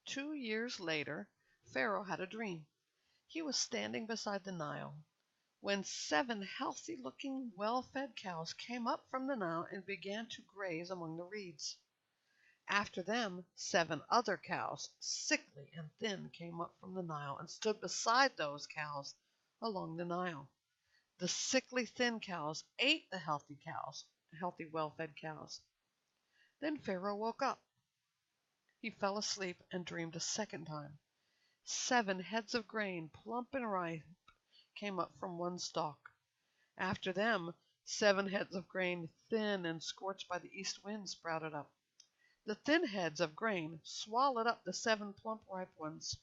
2 years later, Pharaoh had a dream. He was standing beside the Nile when 7 healthy-looking, well-fed cows came up from the Nile and began to graze among the reeds. After them, 7 other cows, sickly and thin, came up from the Nile and stood beside those cows along the Nile. The sickly, thin cows ate the healthy, well-fed cows. Then Pharaoh woke up. He fell asleep and dreamed a second time. 7 heads of grain, plump and ripe, came up from one stalk. After them, 7 heads of grain, thin and scorched by the east wind, sprouted up. The thin heads of grain swallowed up the 7 plump, ripe ones.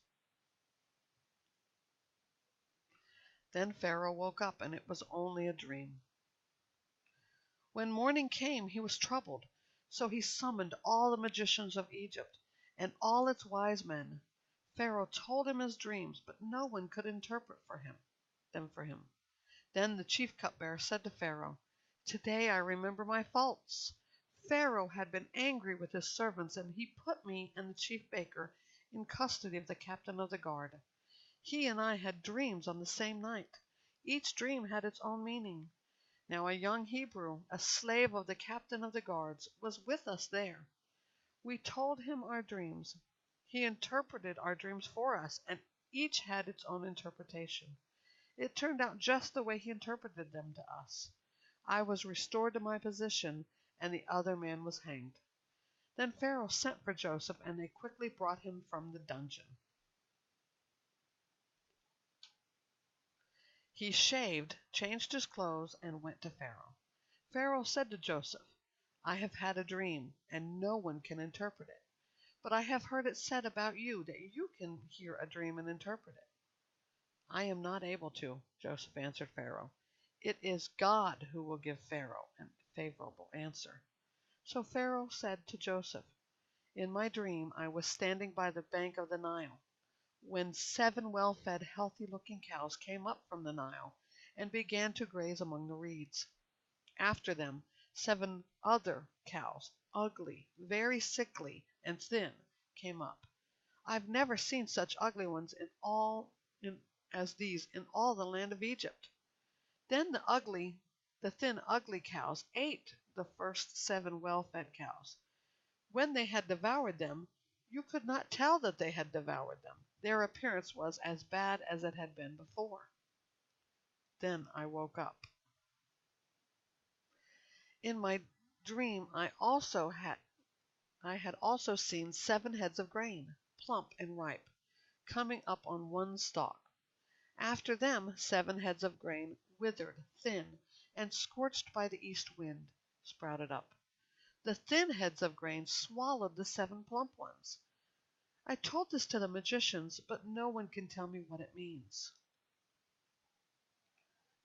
Then Pharaoh woke up, and it was only a dream. When morning came, he was troubled, so he summoned all the magicians of Egypt and all its wise men. Pharaoh told him his dreams, but no one could interpret them for him. Then the chief cupbearer said to Pharaoh, "Today I remember my faults. Pharaoh had been angry with his servants, and he put me and the chief baker in custody of the captain of the guard. He and I had dreams on the same night. Each dream had its own meaning. Now a young Hebrew, a slave of the captain of the guards, was with us there. We told him our dreams. He interpreted our dreams for us, and each had its own interpretation. It turned out just the way he interpreted them to us. I was restored to my position, and the other man was hanged." Then Pharaoh sent for Joseph, and they quickly brought him from the dungeon. He shaved, changed his clothes, and went to Pharaoh. Pharaoh said to Joseph, "I have had a dream, and no one can interpret it. But I have heard it said about you that you can hear a dream and interpret it." "I am not able to," Joseph answered Pharaoh. "It is God who will give Pharaoh a favorable answer." So Pharaoh said to Joseph, "In my dream I was standing by the bank of the Nile, when 7 well-fed, healthy-looking cows came up from the Nile and began to graze among the reeds. After them, 7 other cows, ugly, very sickly, and thin, came up. I've never seen such ugly ones as these in all the land of Egypt. Then the thin, ugly cows ate the first 7 well-fed cows. When they had devoured them, you could not tell that they had devoured them. Their appearance was as bad as it had been before. Then I woke up. In my dream I had also seen 7 heads of grain, plump and ripe, coming up on one stalk. After them 7 heads of grain, withered, thin, and scorched by the east wind, sprouted up. The thin heads of grain swallowed the 7 plump ones. I told this to the magicians, but no one can tell me what it means."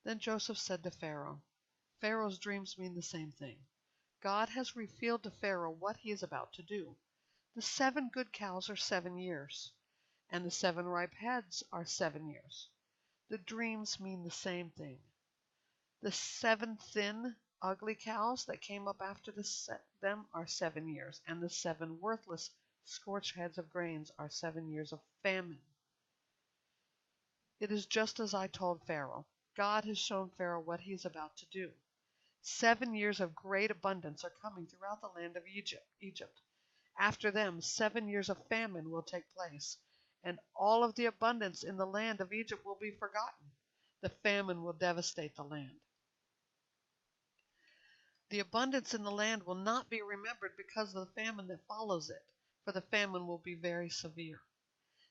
Then Joseph said to Pharaoh, "Pharaoh's dreams mean the same thing. God has revealed to Pharaoh what he is about to do. The 7 good cows are 7 years, and the 7 ripe heads are 7 years. The dreams mean the same thing. The 7 thin, ugly cows that came up after them are 7 years, and the 7 worthless, scorched heads of grains are 7 years of famine. It is just as I told Pharaoh. God has shown Pharaoh what he is about to do. 7 years of great abundance are coming throughout the land of Egypt. After them, 7 years of famine will take place, and all of the abundance in the land of Egypt will be forgotten. The famine will devastate the land. The abundance in the land will not be remembered because of the famine that follows it, for the famine will be very severe.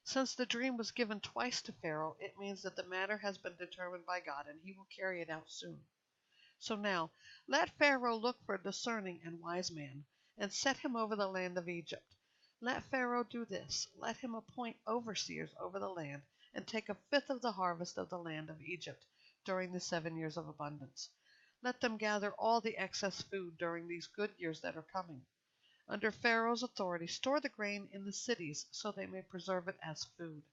Since the dream was given twice to Pharaoh, it means that the matter has been determined by God, and he will carry it out soon. So now, let Pharaoh look for a discerning and wise man, and set him over the land of Egypt. Let Pharaoh do this. Let him appoint overseers over the land, and take 1/5 of the harvest of the land of Egypt during the 7 years of abundance. Let them gather all the excess food during these good years that are coming. Under Pharaoh's authority, store the grain in the cities so they may preserve it as food.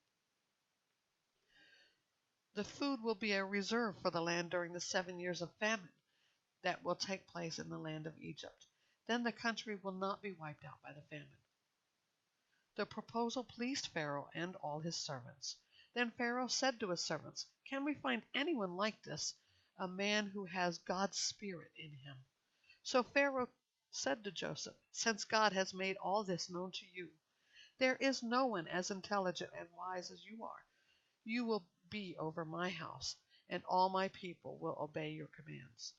The food will be a reserve for the land during the 7 years of famine that will take place in the land of Egypt. Then the country will not be wiped out by the famine. The proposal pleased Pharaoh and all his servants. Then Pharaoh said to his servants, "Can we find anyone like this, a man who has God's Spirit in him?" So Pharaoh said to Joseph, "Since God has made all this known to you, there is no one as intelligent and wise as you are. You will be over my house, and all my people will obey your commands.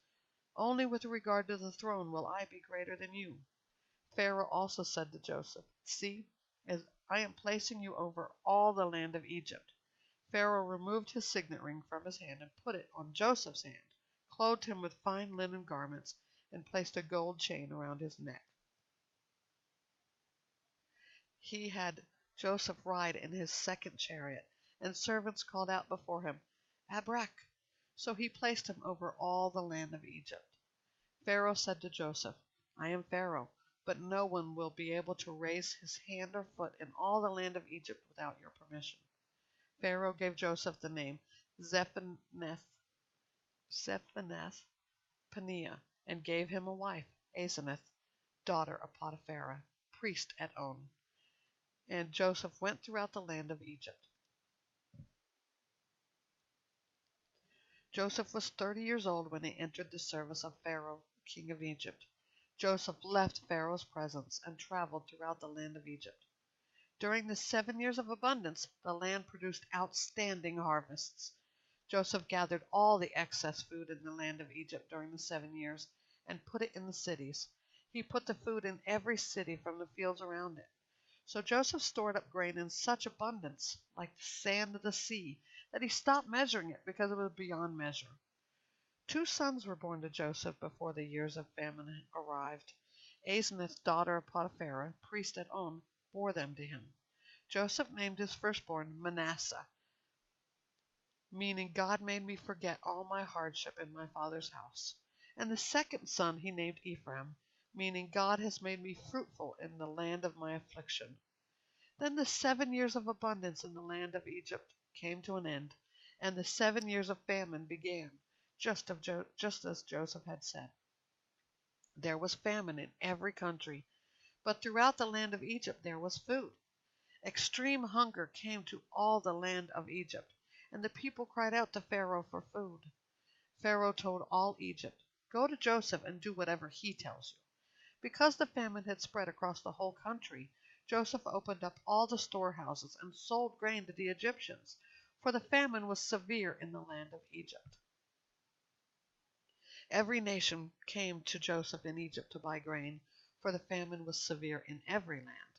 Only with regard to the throne will I be greater than you." Pharaoh also said to Joseph, "See, as I am placing you over all the land of Egypt." Pharaoh removed his signet ring from his hand and put it on Joseph's hand, clothed him with fine linen garments, and placed a gold chain around his neck. He had Joseph ride in his second chariot, and servants called out before him, "Abrach!" So he placed him over all the land of Egypt. Pharaoh said to Joseph, "I am Pharaoh, but no one will be able to raise his hand or foot in all the land of Egypt without your permission." Pharaoh gave Joseph the name Zephanath Paneah, and gave him a wife, Asenath, daughter of Potiphera, priest at On. And Joseph went throughout the land of Egypt. Joseph was 30 years old when he entered the service of Pharaoh, king of Egypt. Joseph left Pharaoh's presence and traveled throughout the land of Egypt. During the 7 years of abundance, the land produced outstanding harvests. Joseph gathered all the excess food in the land of Egypt during the 7 years and put it in the cities. He put the food in every city from the fields around it. So Joseph stored up grain in such abundance, like the sand of the sea, that he stopped measuring it because it was beyond measure. 2 sons were born to Joseph before the years of famine arrived. Asenath, daughter of Potiphera, priest at On, bore them to him. Joseph named his firstborn Manasseh, meaning God made me forget all my hardship in my father's house. And the second son he named Ephraim, meaning God has made me fruitful in the land of my affliction. Then the 7 years of abundance in the land of Egypt came to an end, and the 7 years of famine began, just as Joseph had said. There was famine in every country, but throughout the land of Egypt there was food. Extreme hunger came to all the land of Egypt, and the people cried out to Pharaoh for food. Pharaoh told all Egypt, "Go to Joseph and do whatever he tells you." Because the famine had spread across the whole country, Joseph opened up all the storehouses and sold grain to the Egyptians, for the famine was severe in the land of Egypt. Every nation came to Joseph in Egypt to buy grain, for the famine was severe in every land.